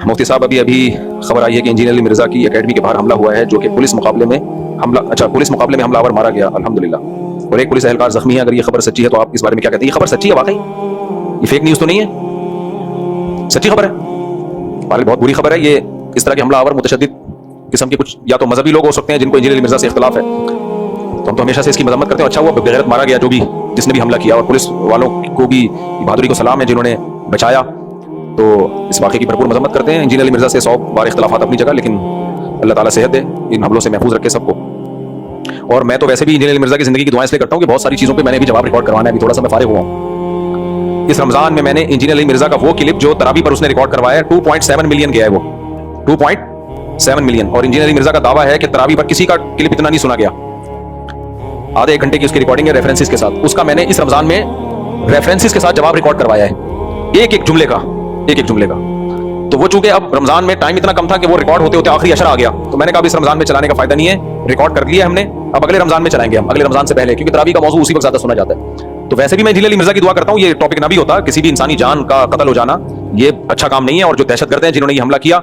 मुफ्ती साहब अभी खबर आई है कि इंजीनियर अली मिर्जा की एकेडमी के बाहर हमला हुआ है, जो कि पुलिस मुकाबले में हमलावर मारा गया अल्हम्दुलिल्लाह, और एक पुलिस एहलकार जख्मी है। अगर ये खबर सच्ची है तो आप इस बारे में क्या कहते हैं? ये खबर सच्ची है वाकई? ये फेक न्यूज़ तो नहीं है, सच्ची खबर है? हमारे बहुत बुरी खबर है ये। इस तरह के हमलावर मुतशद्दिद किस्म के कुछ या तो मजहबी लोग हो सकते हैं जिनको इंजीनियर अली मिर्जा से इख्तिलाफ है, तो हम तो हमेशा से इसकी मजम्मत करते हैं। अच्छा हुआ बेगैरत मारा गया जो भी जिसने भी हमला किया, और पुलिस वालों को भी बहादुरी को सलाम है जिन्होंने बचाया, तो इस वाक़े की भरपूर मजम्मत करते हैं। इंजीनियर अली मिर्जा से 100 बार इख्तिलाफात अपनी जगह, लेकिन अल्लाह ताला सेहत दे, इन हमलों से महफूज रखे सबको। और मैं तो वैसे भी इंजीनियर अली मिर्जा की जिंदगी की दुआएं इसलिए करता हूँ कि बहुत सारी चीज़ों पे मैंने भी जवाब रिकॉर्ड करवाना है। अभी थोड़ा सा मैं फारिग हुआ हूँ। इस रमज़ान में मैंने इंजीनियर अली मिर्जा का वो क्लिप जो तरावी पर उसने रिकॉर्ड करवाया है, 2.7 मिलियन गया है वो, 2.7 मिलियन। और इंजीनियर अली मिर्जा का दावा है कि तरावी पर किसी का क्लिप इतना नहीं सुना गया। आधे एक घंटे की उसकी रिकॉर्डिंग है रेफरेंसेस के साथ। उसका मैंने इस रमज़ान में रेफरेंसेस के साथ जवाब रिकॉर्ड करवाया है, एक एक जुमले का। तो वो चूंकि अब रमजान में टाइम इतना कम था कि वो रिकॉर्ड होते होते आखिरी अशर आ गया, तो मैंने कहा इस रमजान में चलाने का फायदा नहीं है, रिकॉर्ड कर लिया हमने, अब अगले रमजान में चलाएंगे हम, अगले रमजान से पहले, क्योंकि तरावी का मौजू उसी वक्त ज्यादा सुना जाता है। तो वैसे भी मैं इंजीनियर अली मिर्जा की दुआ करता हूँ ये टॉपिक ना भी होता, किसी भी इंसानी जान का कत्ल हो जाना ये अच्छा काम नहीं है। और जो दहशतगर्द हैं जिन्होंने ये हमला किया,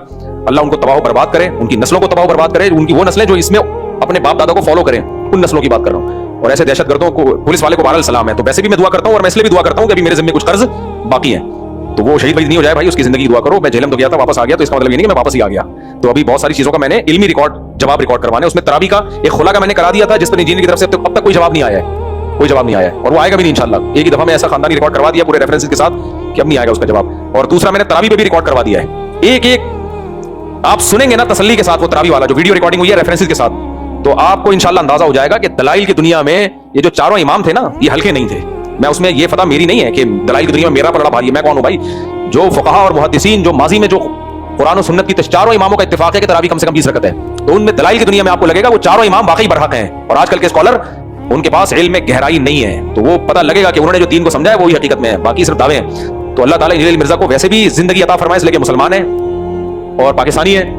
अल्लाह उनको तबाह बर्बाद करे, उनकी नस्लों को तबाह बर्बाद करे, उनकी वो नस्लें जो इसमें अपने बाप दादा को फॉलो करें, उन नस्लों की बात कर रहा हूँ। और ऐसे दहशतगर्दों को, पुलिस वाले को बहरहाल सलाम है। तो वैसे भी मैं दुआ करता हूँ, और मैं इसलिए भी दुआ करता हूँ कि अभी मेरे ज़िम्मे कुछ कर्ज बाकी है, तो वो शहीद नहीं हो जाए भाई, उसकी जिंदगी की दुआ करो। मैं जेलम तो गया था, वापस आ गया, तो इसका मतलब ये नहीं कि मैं वापस ही आ गया। तो अभी बहुत सारी चीजों का मैंने इल्मी जवाब रिकॉर्ड करवाने, उसमें तरावी का एक खुला का मैंने करा दिया था, जिस पर इंजीनियर की तरफ से अब तक कोई जवाब नहीं आया है, कोई जवाब नहीं आया है, और वो आएगा भी नहीं इंशाल्लाह। एक ही दफा मैं ऐसा खानदानी रिकॉर्ड करवा दिया पूरे रेफरेंसेस के साथ कि अब नहीं आएगा उसका जवाब। और दूसरा मैंने तरावी पे भी रिकॉर्ड करवा दिया है, एक आप सुनेंगे ना तसल्ली के साथ वो तरावी वाला जो वीडियो रिकॉर्डिंग हुई है रेफरेंसेस के साथ, तो आपको इंशाल्लाह अंदाजा हो जाएगा कि दलाइल की दुनिया में ये जो चारों इमाम थे ना, ये हल्के नहीं थे। मैं उसमें ये फतह मेरी नहीं है कि दलाइल की दुनिया में मेरा पलड़ा भारी है, मैं कौन हूं भाई? जो फुक़हा और मुहद्दिसीन जो माजी में जो कुरान और सुन्नत की चारों इमामों का इत्तिफाक है कि तरावी कम से कम 20 रकअत है, तो उनमें दलाइल की दुनिया में आपको लगेगा वो चारों इमाम वाकई बरहक हैं। और आजकल के स्कॉलर उनके पास इल्म में गहराई नहीं है, तो वो पता लगेगा कि उन्होंने जो दीन को समझा है वो ही हकीकत में है, बाकी सिर्फ दावे हैं। तो अल्लाह ताला इंजीनियर मिर्जा को वैसे भी जिंदगी अता फरमाए, इसलिए मुसलमान है और पाकिस्तानी है,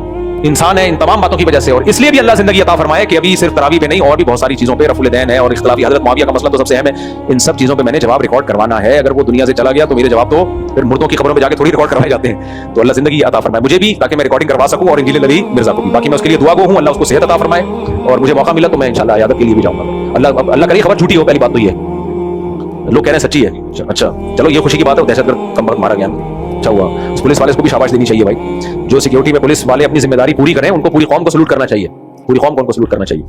इंसान है, इन तमाम बातों की वजह से, और इसलिए भी अल्लाह जिंदगी अता फरमाए कि अभी सिर्फ तरावी पे नहीं और भी बहुत सारी चीजों पे, रफुल दैन है और इख्तिलाफी हजरत मुआविया का मसला तो सबसे अहम है, इन सब चीजों पे मैंने जवाब रिकॉर्ड करवाना है। अगर वो दुनिया से चला गया तो मेरे जवाब तो फिर मुर्दों की खबरों में जाके थोड़ी रिकॉर्ड करवाए जाते हैं। तो अल्लाह जिंदगी अता फरमाए मुझे भी, ताकि मैं रिकॉर्डिंग करवा सकूं, और इंजीनियर अली मिर्जा को भी। बाकी मैं उसके लिए दुआ गो हूं, अल्लाह उसको सेहत अता फरमाए, और मुझे मौका मिला तो मैं इंशाल्लाह इयादत के लिए भी जाऊंगा। अल्लाह करे खबर झूठी हो, पहली बात तो ये है, लोग कह रहे हैं सच्ची है। अच्छा चलो ये खुशी की बात है, दहशतगर्द कम वक्त मारा गया, अच्छा हुआ। उस पुलिस वाले को भी शाबाश देनी चाहिए भाई, जो सिक्योरिटी में पुलिस वाले अपनी जिम्मेदारी पूरी करें, उनको पूरी कौम को सलूट करना चाहिए, पूरी कौम को उनको सलूट करना चाहिए।